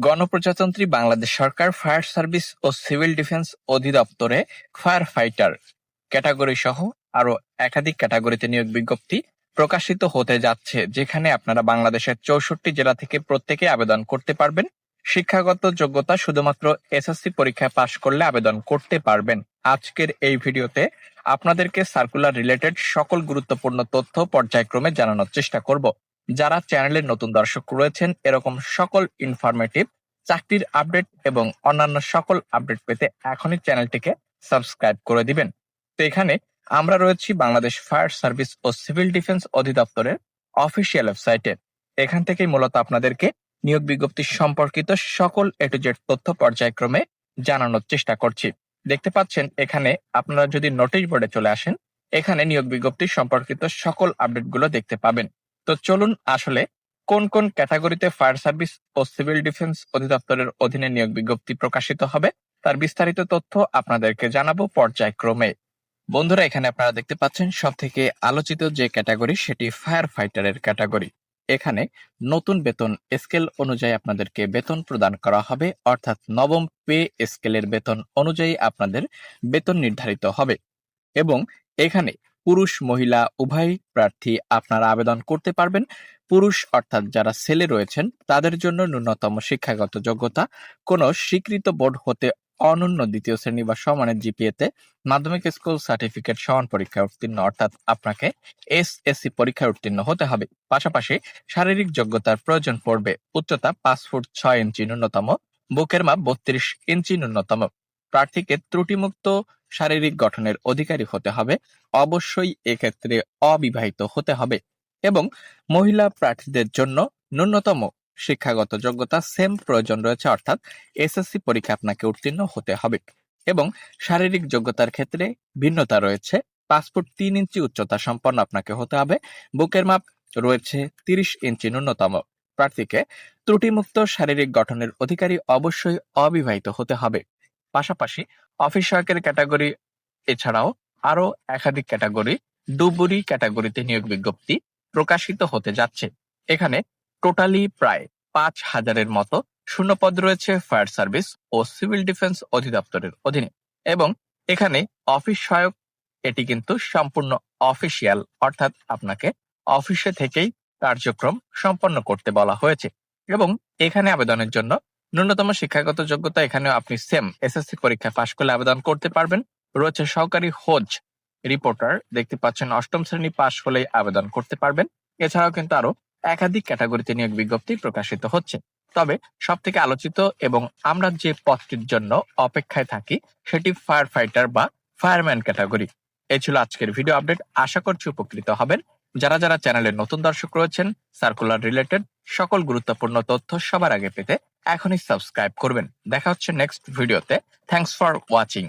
গণপ্রজাতন্ত্রী বাংলাদেশ সরকার fire service ও সিভিল ডিফেন্স অধিদপ্তরে ফায়ার ফাইটার ক্যাটাগরি সহ আরো একাধিক ক্যাটাগরিতে নিয়োগ বিজ্ঞপ্তি প্রকাশিত হতে যাচ্ছে, যেখানে আপনারা বাংলাদেশের 64 জেলা থেকে প্রত্যেকে আবেদন করতে পারবেন। শিক্ষাগত যোগ্যতা শুধুমাত্র এসএসসি পরীক্ষায় পাশ করলে আবেদন করতে পারবেন। আজকের এই ভিডিওতে আপনাদেরকে সার্কুলার রিলেটেড সকল গুরুত্বপূর্ণ তথ্য পর্যায়ক্রমে জানানোর চেষ্টা করব। যারা চ্যানেলের নতুন দর্শক রয়েছেন, এরকম সকল ইনফরমেটিভ চাকরির আপডেট এবং অন্যান্য সকল আপডেট পেতে এখনই চ্যানেলটিকে সাবস্ক্রাইব করে দিবেন। তো এখানে আমরা রয়েছি বাংলাদেশ ফায়ার সার্ভিস ও সিভিল ডিফেন্স অধিদপ্তরের অফিসিয়াল ওয়েবসাইটে। এখান থেকেই মূলত আপনাদেরকে নিয়োগ বিজ্ঞপ্তি সম্পর্কিত সকল এ টু জেড তথ্য পর্যায়ক্রমে জানানোর চেষ্টা করছি। দেখতে পাচ্ছেন এখানে আপনারা যদি নোটিশ বোর্ডে চলে আসেন, এখানে নিয়োগ বিজ্ঞপ্তি সম্পর্কিত সকল আপডেটগুলো দেখতে পাবেন। তো চলুন আসলে কোন কোন ক্যাটাগরিতে ফায়ার সার্ভিস ও সিভিল ডিফেন্স অধিদপ্তরের অধীনে নিয়োগ বিজ্ঞপ্তি প্রকাশিত হবে তার বিস্তারিত তথ্য আপনাদেরকে জানাবো পর্যায়ক্রমে। বন্ধুরা, এখানে আপনারা দেখতে পাচ্ছেন সব থেকে আলোচিত যে ক্যাটাগরি সেটি ফায়ার ফাইটারের ক্যাটাগরি। এখানে নতুন বেতন স্কেল অনুযায়ী আপনাদেরকে বেতন প্রদান করা হবে, অর্থাৎ নবম পে স্কেলের বেতন অনুযায়ী আপনাদের বেতন নির্ধারিত হবে। এবং এখানে পুরুষ মহিলা উভয় প্রার্থী আপনারা আবেদন করতে পারবেন। পুরুষ অর্থাৎ যারা ছেলে রয়েছেন তাদের জন্য ন্যূনতম শিক্ষাগত যোগ্যতা কোন স্বীকৃত বোর্ড হতে অনন্য দ্বিতীয় শ্রেণী বা সমানের জিপিএতে মাধ্যমিক স্কুল সার্টিফিকেট সমান পরীক্ষায় উত্তীর্ণ, অর্থাৎ আপনাকে এসএসসি পরীক্ষায় উত্তীর্ণ হতে হবে। পাশাপাশি শারীরিক যোগ্যতার প্রয়োজন পড়বে। উচ্চতা 5 ফুট 6 ইঞ্চি ন্যূনতম, বুকের মাপ 32 ইঞ্চি ন্যূনতম। প্রার্থীকে ত্রুটিমুক্ত শারীরিক গঠনের অধিকারী হতে হবে। অবশ্যই এক্ষেত্রে অবিবাহিত হতে হবে। এবং মহিলা প্রার্থীদের জন্য ন্যূনতম শিক্ষাগত যোগ্যতা সেম প্রয়োজন রয়েছে, অর্থাৎ এসএসসি পরীক্ষা আপনাকে উত্তীর্ণ হতে হবে। এবং শারীরিক যোগ্যতার ক্ষেত্রে ভিন্নতা রয়েছে। 5 ফুট 3 ইঞ্চি উচ্চতা সম্পন্ন আপনাকে হতে হবে। বুকের মাপ রয়েছে 30 ইঞ্চি ন্যূনতম। প্রার্থীকে ত্রুটিমুক্ত শারীরিক গঠনের অধিকারী অবশ্যই অবিবাহিত হতে হবে। পাশাপাশি অফিস সহায়কের ক্যাটাগরি এছাড়াও আরো একাধিক ক্যাটাগরি ডুবুরি ক্যাটাগরিতে নিয়োগ বিজ্ঞপ্তি প্রকাশিত হতে যাচ্ছে। এখানে টোটালি প্রায় 5,000-এর মতো শূন্যপদ রয়েছে ফায়ার সার্ভিস ও সিভিল ডিফেন্স অধিদপ্তরের অধীনে। এবং এখানে অফিস সহায়ক এটি কিন্তু সম্পূর্ণ অফিসিয়াল, অর্থাৎ আপনাকে অফিসে থেকেই কার্যক্রম সম্পন্ন করতে বলা হয়েছে। এবং এখানে আবেদনের জন্য ন্যূনতম শিক্ষাগত যোগ্যতা এখানেও আপনি সেম এসএসসি পরীক্ষা পাশ করলে আবেদন করতে পারবেন। রয়েছে সহকারী হোজ রিপোর্টার, দেখতে পাচ্ছেন 8ম শ্রেণী পাশ হলেই আবেদন করতে পারবেন। এছাড়াও কিন্তু আরো একাধিক ক্যাটাগরিতে নিয়োগ বিজ্ঞপ্তি প্রকাশিত হচ্ছে। তবে সব থেকে আলোচিত এবং আমরা যে পদটির জন্য অপেক্ষায় থাকি সেটি ফায়ার ফাইটার বা ফায়ারম্যান ক্যাটাগরি। এই ছিল আজকের ভিডিও আপডেট। আশা করছি উপকৃত হবেন। যারা যারা চ্যানেলের নতুন দর্শক রয়েছেন, সার্কুলার রিলেটেড সকল গুরুত্বপূর্ণ তথ্য সবার আগে পেতে এখনই সাবস্ক্রাইব করবেন। দেখা হচ্ছে নেক্সট ভিডিওতে। Thanks for watching.